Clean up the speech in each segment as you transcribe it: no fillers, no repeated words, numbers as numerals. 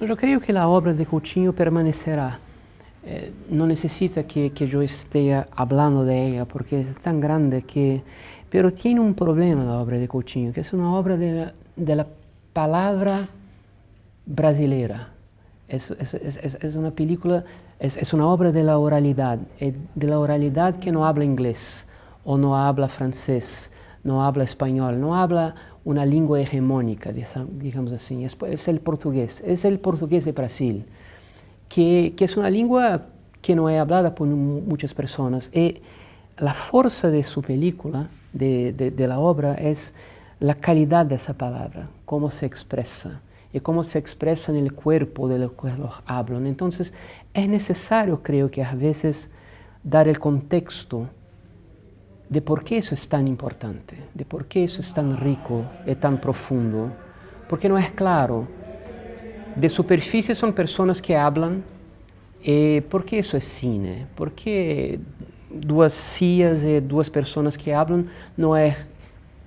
Yo creo que la obra de Coutinho permanecerá. No necesita que yo esté hablando de ella porque es tan grande que... Pero tiene un problema la obra de Coutinho, que es una obra de la palabra brasileira. Es una película, es una obra de la oralidad que no habla inglés, o no habla francés, no habla español, no habla una lengua hegemónica, digamos así, es el portugués de Brasil, que es una lengua que no es hablada por muchas personas. Y la fuerza de su película, de la obra, es la calidad de esa palabra, cómo se expresa, y cómo se expresa en el cuerpo de los que los hablan. Entonces, es necesario, creo que a veces, dar el contexto de por qué eso es tan importante, de por qué eso es tan rico y tan profundo, porque no es claro. De superficie son personas que hablan, ¿por qué eso es cine? ¿Por qué dos sillas y dos personas que hablan no es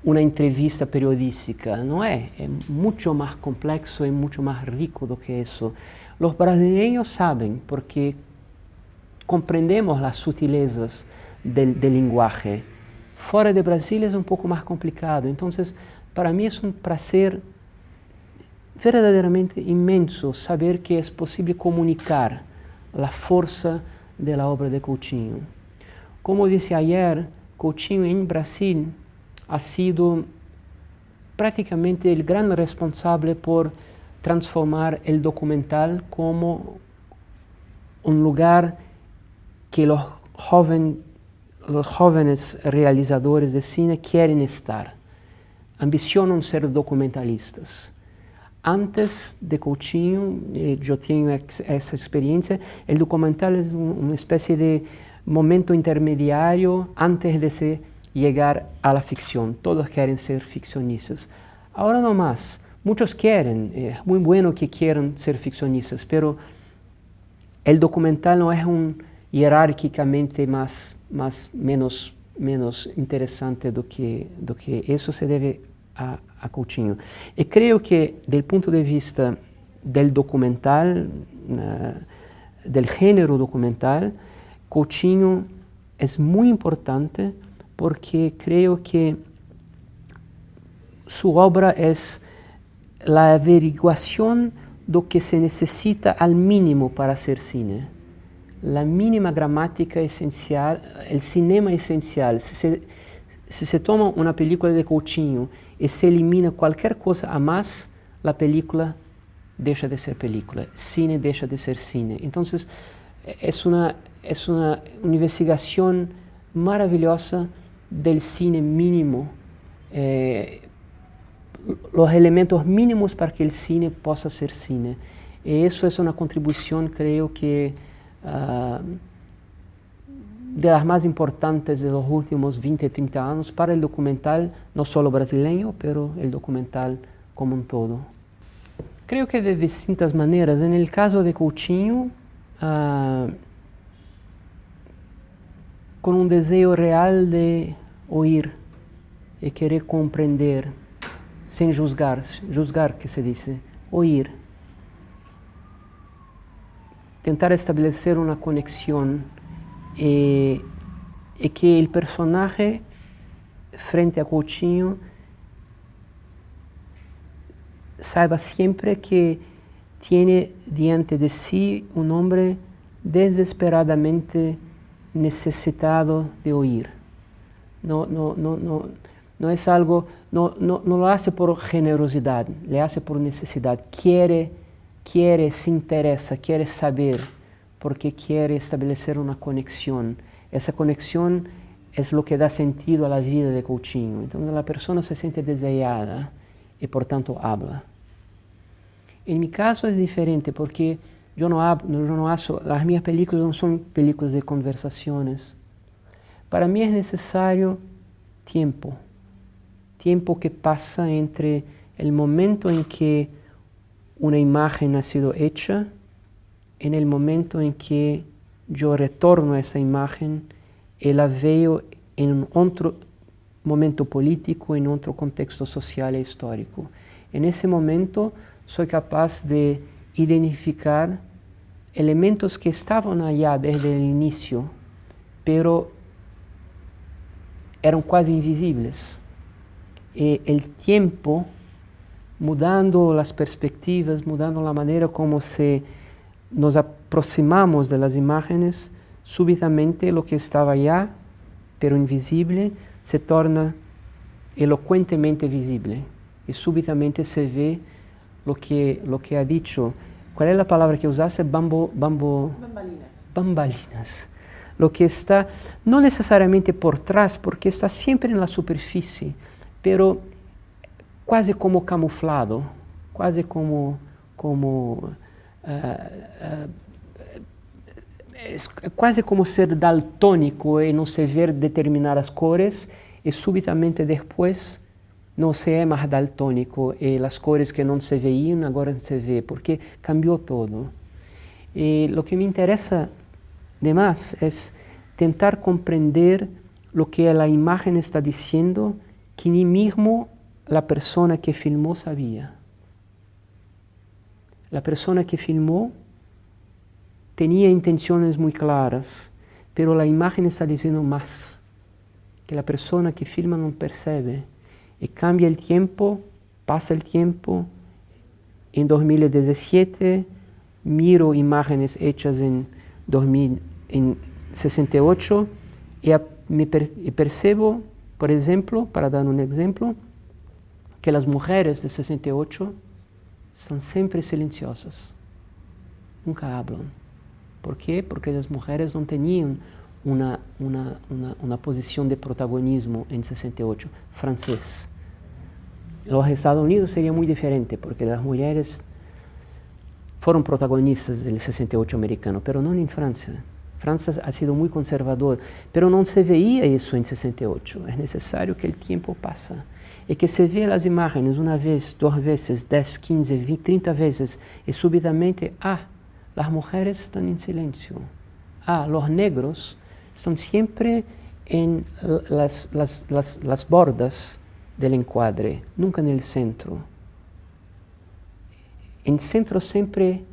una entrevista periodística? No es mucho más complexo y mucho más rico do que eso. Los brasileños saben, porque comprendemos las sutilezas del lenguaje. Fora de Brasil es un poco más complicado. Entonces, para mí es un placer verdaderamente inmenso saber que es posible comunicar la fuerza de la obra de Coutinho. Como dije ayer, Coutinho en Brasil ha sido prácticamente el gran responsable por transformar el documental como un lugar que los jóvenes realizadores de cine quieren estar, ambicionan ser documentalistas. Antes de Coutinho, yo tengo esa experiencia, el documental es una especie de momento intermediario antes de llegar a la ficción. Todos quieren ser ficcionistas. Ahora no más. Muchos quieren, es muy bueno que quieran ser ficcionistas, pero el documental no es un jerárquicamente menos interesante do que eso se debe a Coutinho. Y creo que del punto de vista del documental, del género documental, Coutinho es muy importante porque creo que su obra es la averiguación de lo que se necesita al mínimo para hacer cine. La mínima gramática esencial, el cinema esencial. Si se toma una película de Coutinho y se elimina cualquier cosa a más, la película deja de ser película, cine deja de ser cine. Entonces, es una investigación maravillosa del cine mínimo, los elementos mínimos para que el cine pueda ser cine. Y eso es una contribución, creo que, de las más importantes de los últimos 20, 30 años para el documental, no solo brasileño, pero el documental como un todo. Creo que de distintas maneras. En el caso de Coutinho, con un deseo real de oír y querer comprender, sin juzgar que se dice, oír. Tentar establecer una conexión y que el personaje frente a Coutinho saiba siempre que tiene diante de sí un hombre desesperadamente necesitado de oír. No es algo, no lo hace por generosidad, le hace por necesidad. Quiere, se interesa, quiere saber, porque quiere establecer una conexión. Esa conexión es lo que da sentido a la vida de Coutinho. Entonces la persona se siente deseada y por tanto habla. En mi caso es diferente porque yo no hago, las mías películas no son películas de conversaciones. Para mí es necesario tiempo que pasa entre el momento en que una imagen ha sido hecha, en el momento en que yo retorno a esa imagen y la veo en otro momento político, en otro contexto social e histórico. En ese momento soy capaz de identificar elementos que estaban allá desde el inicio, pero eran quase invisíveis. E o tempo, mudando as perspectivas, mudando a maneira como se nos aproximamos de las imágenes, súbitamente lo que estaba allá, pero invisible, se torna elocuentemente visible. E súbitamente se ve lo que ha dicho. ¿Cuál es la palabra que usaste? Bambalinas. Lo que está, no necesariamente por trás, porque está siempre en la superficie, pero quase como camuflado, quase como es quase como ser daltónico e não se ver determinadas cores, e súbitamente depois não se é mais daltónico, e as cores que não se veíam agora se vê, porque cambiou todo. E o que me interessa demais é tentar compreender o que a imagem está dizendo, que nem mesmo a pessoa que filmou sabia. A pessoa que filmou tinha intenções muito claras, pero a imagem está dizendo mais, que a pessoa que filma não percebe. E cambia o tempo, passa o tempo. Em 2017, miro imágenes hechas em 68 e percebo, por exemplo, para dar um exemplo, que as mulheres de 68 são sempre silenciosas, nunca hablam. ¿Por quê? Porque as mulheres não tinham uma posição de protagonismo em 68, francês. Los Estados Unidos seria muito diferente, porque as mulheres foram protagonistas do 68 americano, mas não em França. França ha sido muito conservador, mas não se veía isso em 68. É necessário que o tempo passe e que se vê as imagens uma vez, duas vezes, 10, 15, 20, 30 vezes e subitamente, as mulheres estão em silêncio. Os negros estão sempre em las bordas del enquadre, nunca no centro. Em centro sempre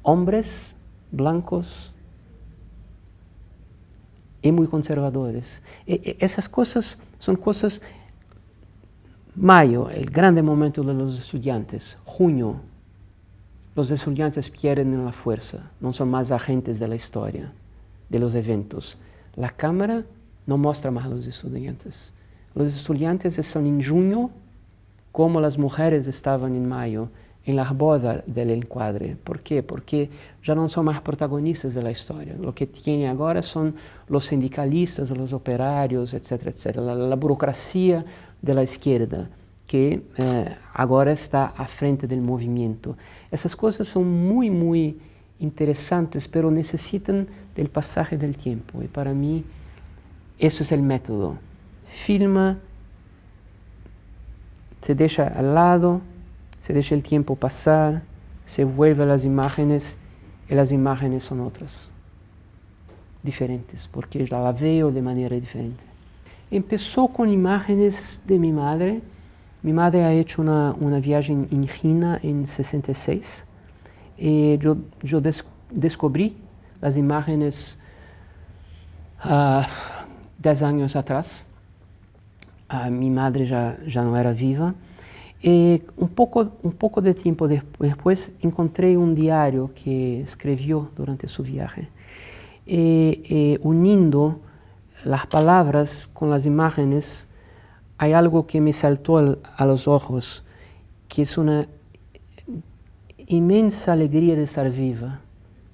homens blancos e muito conservadores. E essas coisas são coisas. Maio, o grande momento de los estudiantes. Junho, los estudiantes pierden la fuerza, não são mais agentes da história, de los eventos. A câmera não mostra mais os estudiantes. Os estudiantes estão em junho, como as mulheres estavam em maio, em la boda del enquadre. ¿Por quê? Porque já não são mais protagonistas da história. O que tem agora são os sindicalistas, os operários, etc., etc. A burocracia da esquerda, que agora está à frente do movimento. Essas coisas são muito, muito interessantes, mas necessitam do passagem do tempo. E para mim, esse é o método. Filma, se deixa ao lado, se deixa o tempo passar, se vuelve às imagens, e as imagens são outras, diferentes, porque já la vejo de maneira diferente. Empezó con imágenes de mi madre. Mi madre ha hecho una viaje en China en 66. Yo descubrí las imágenes 10 años atrás. Mi madre ya no era viva. Un poco de tiempo después encontré un diario que escribió durante su viaje, uniendo las palabras con las imágenes. Hay algo que me saltó a los ojos, que es una inmensa alegría de estar viva,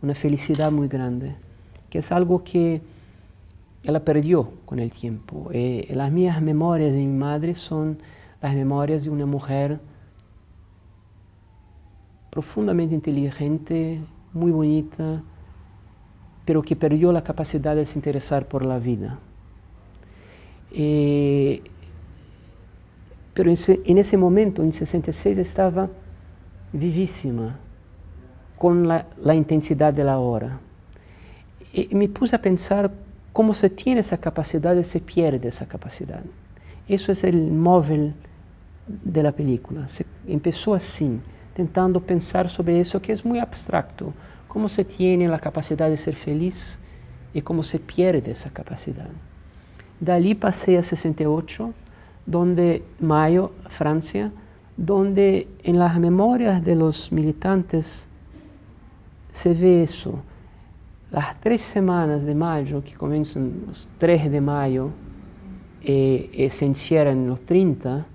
una felicidad muy grande, que es algo que ella perdió con el tiempo. Las mías memorias de mi madre son las memorias de una mujer profundamente inteligente, muy bonita, pero que perdió la capacidad de se interesar por la vida. Pero en ese momento, en 66, estaba vivísima, con la intensidad de la hora. Y me puse a pensar cómo se tiene esa capacidad y se pierde esa capacidad. Eso es el móvil de la película. Empezó así, tentando pensar sobre eso que es muy abstracto, cómo se tiene la capacidad de ser feliz y cómo se pierde esa capacidad. De allí pasé a 68, donde Mayo, Francia, donde en las memorias de los militantes se ve eso. Las 3 semanas de mayo, que comienzan los 3 de mayo y se encierran en los 30,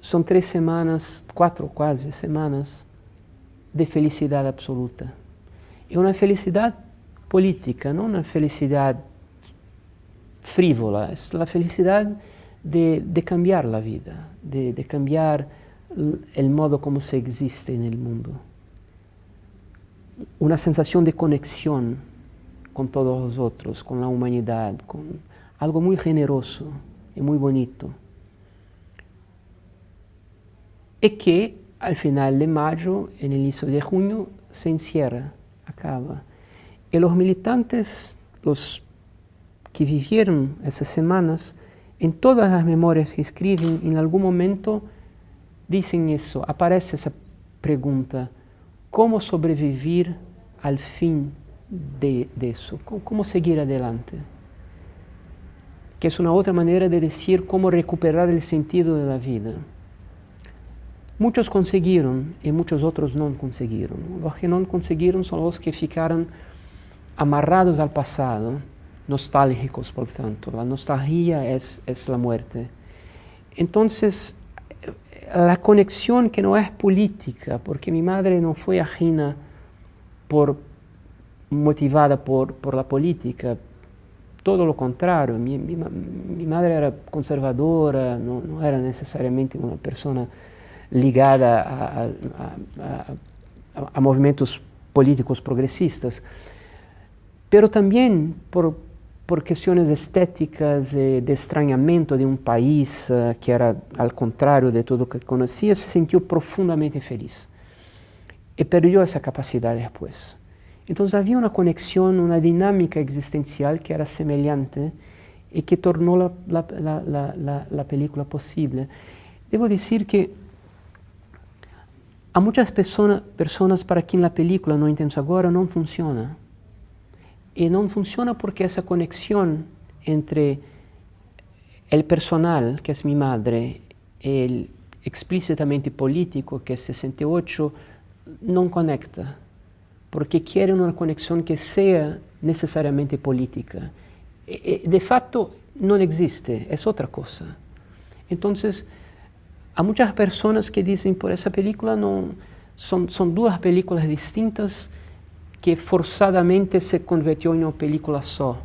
son 3 semanas, 4 casi semanas, de felicidad absoluta. Y una felicidad política, no una felicidad frívola, es la felicidad de cambiar la vida, de cambiar el modo como se existe en el mundo. Una sensación de conexión con todos los otros, con la humanidad, con algo muy generoso y muy bonito. Y que al final de mayo, en el inicio de junio, se encierra, acaba. Y los militantes, los que vivieron esas semanas, en todas las memorias que escriben, en algún momento dicen eso, aparece esa pregunta: ¿cómo sobrevivir al fin de eso? ¿Cómo seguir adelante? Que es una otra manera de decir cómo recuperar el sentido de la vida. Muchos consiguieron y muchos otros no consiguieron. Los que no consiguieron son los que ficaron amarrados al pasado, nostálgicos por tanto. La nostalgia es la muerte. Entonces, la conexión que no es política, porque mi madre no fue ajena motivada por la política, todo lo contrario. Mi madre era conservadora, no era necesariamente una persona ligada a movimientos políticos progresistas, pero también por cuestiones estéticas, de extrañamiento de un país que era al contrario de todo lo que conocía, se sintió profundamente feliz y perdió esa capacidad después. Entonces había una conexión, una dinámica existencial que era semejante y que tornó la película posible. Debo decir que a muchas personas para quien la película No Intenso Agora no funciona. Y no funciona porque esa conexión entre el personal, que es mi madre, y el explícitamente político, que es 68, no conecta. Porque quiere una conexión que sea necesariamente política. De facto no existe, es otra cosa. Entonces, a muchas personas que dicen por esa película son 2 películas distintas que forzadamente se convirtió en una película só.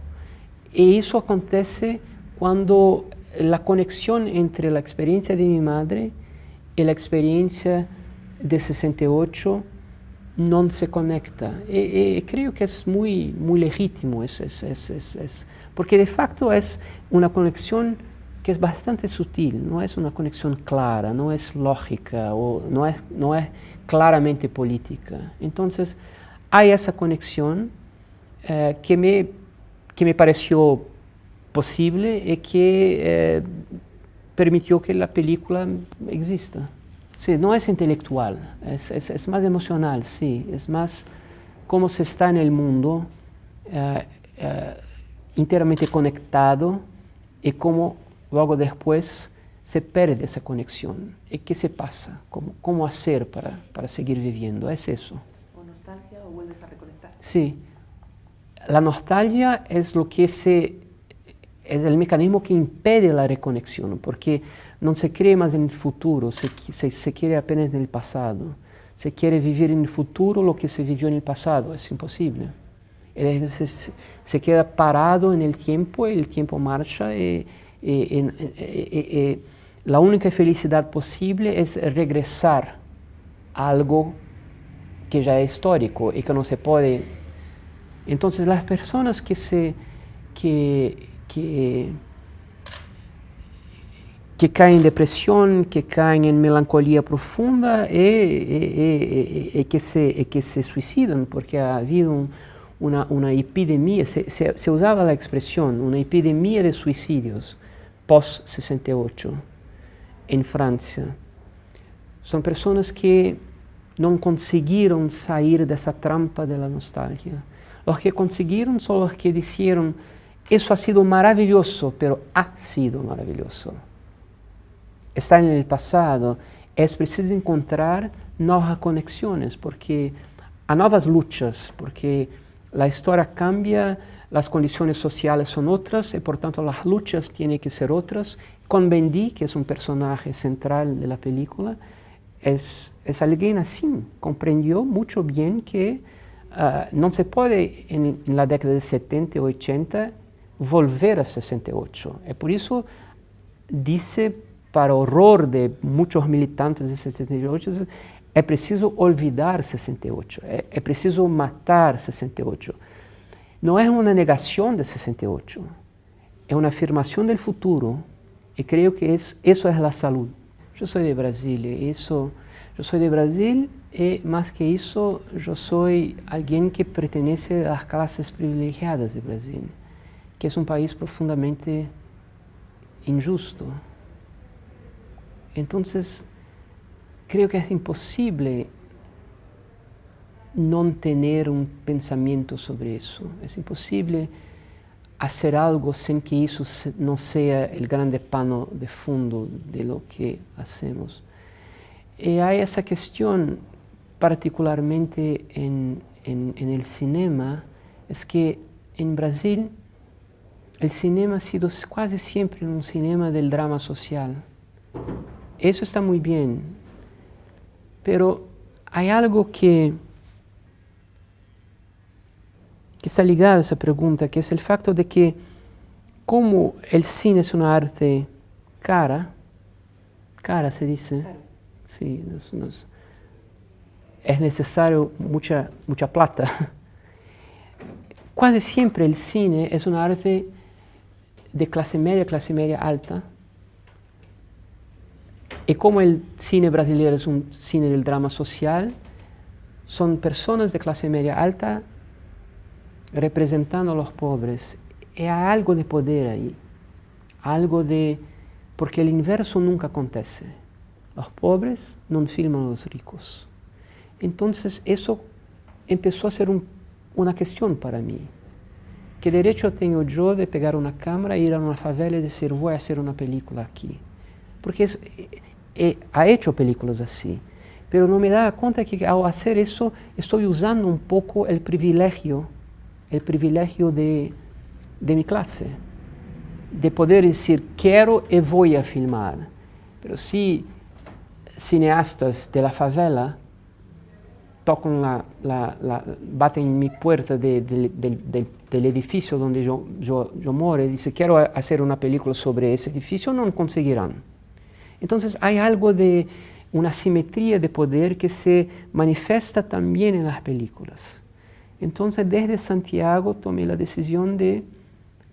Y eso acontece cuando la conexión entre la experiencia de mi madre y la experiencia de 68 no se conecta. Y creo que es muy legítimo, porque de facto es una conexión que es bastante sutil, no es una conexión clara, no es lógica o no es claramente política. Entonces, hay esa conexión que me pareció posible y que permitió que la película exista. Sí, no es intelectual, es más emocional, sí, es más cómo se está en el mundo enteramente conectado y cómo luego después se pierde esa conexión. ¿Y qué se pasa? ¿Cómo hacer para seguir viviendo? Es eso. ¿O nostalgia o vuelves a reconectar? Sí. La nostalgia es es el mecanismo que impide la reconexión, porque no se cree más en el futuro, se quiere apenas en el pasado. Se quiere vivir en el futuro lo que se vivió en el pasado, es imposible. Se queda parado en el tiempo marcha y la única felicidad posible es regresar a algo que ya es histórico y que no se puede. Entonces las personas que caen en depresión, que caen en melancolía profunda y que se suicidan, porque ha habido una epidemia, se usaba la expresión, una epidemia de suicidios post-68 en Francia. Son personas que no consiguieron salir de esa trampa de la nostalgia. Los que consiguieron son los que dijeron, eso ha sido maravilloso, pero ha sido maravilloso. Está en el pasado, es preciso encontrar nuevas conexiones, porque a nuevas luchas, porque la historia cambia, las condiciones sociales son otras y por tanto las luchas tienen que ser otras. Con Bendy, que es un personaje central de la película, es alguien así, comprendió mucho bien que no se puede en la década de 70 y 80 volver a 68. Y por eso dice, para horror de muchos militantes de 68, es preciso olvidar 68, es preciso matar 68. No es una negación de 68, es una afirmación del futuro, y creo que eso es la salud. Yo soy de Brasilia, yo soy de Brasil, y más que eso, yo soy alguien que pertenece a las clases privilegiadas de Brasil, que es un país profundamente injusto. Entonces, creo que es imposible no tener un pensamiento sobre eso. Es imposible hacer algo sin que eso no sea el grande pano de fondo de lo que hacemos. Y hay esa cuestión, particularmente en el cinema, es que en Brasil el cinema ha sido casi siempre un cinema del drama social. Eso está muy bien, pero hay algo que está ligado a esa pregunta, que es el facto de que como el cine es una arte cara se dice, Claro. sí, es necesario mucha plata. Casi siempre el cine es una arte de clase media alta. Y como el cine brasileño es un cine del drama social, son personas de clase media alta representando a los pobres. Y hay algo de poder ahí, porque el inverso nunca acontece. Los pobres no filman a los ricos. Entonces eso empezó a ser una cuestión para mí. ¿Qué derecho tengo yo de pegar una cámara, ir a una favela y decir, voy a hacer una película aquí? Porque ha hecho películas así, pero no me daba cuenta que al hacer eso estoy usando un poco el privilegio de mi clase, de poder decir, quiero y voy a filmar. Pero si cineastas de la favela tocan baten en mi puerta del edificio donde yo moro y dicen, quiero hacer una película sobre ese edificio, no conseguirán. Entonces hay algo de una simetría de poder que se manifiesta también en las películas. Entonces desde Santiago tomé la decisión de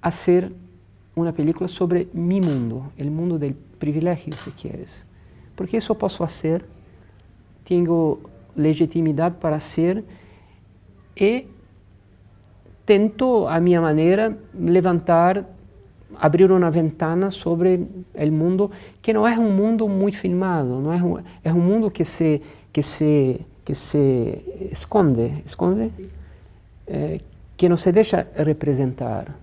hacer una película sobre mi mundo, el mundo del privilegio, si quieres. Porque eso puedo hacer, tengo legitimidad para hacer y tento a mi manera abrir una ventana sobre el mundo, que no es un mundo muy filmado, es un mundo que se esconde, Sí. que no se deja representar.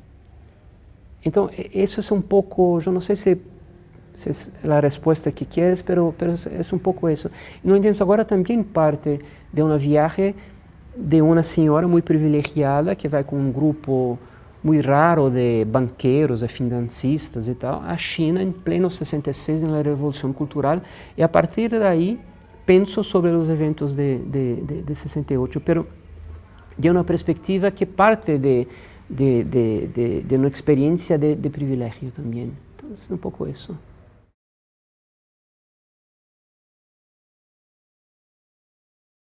Entonces, eso es un poco, yo no sé si es la respuesta que quieres, pero es un poco eso. No entiendo, ahora también parte de un viaje de una señora muy privilegiada que va con un grupo muy raro de banqueros, de financistas y tal, a China en pleno 66, en la Revolución Cultural, y a partir de ahí pienso sobre los eventos de 68, pero de una perspectiva que parte de una experiencia de privilegio también. Entonces, un poco eso.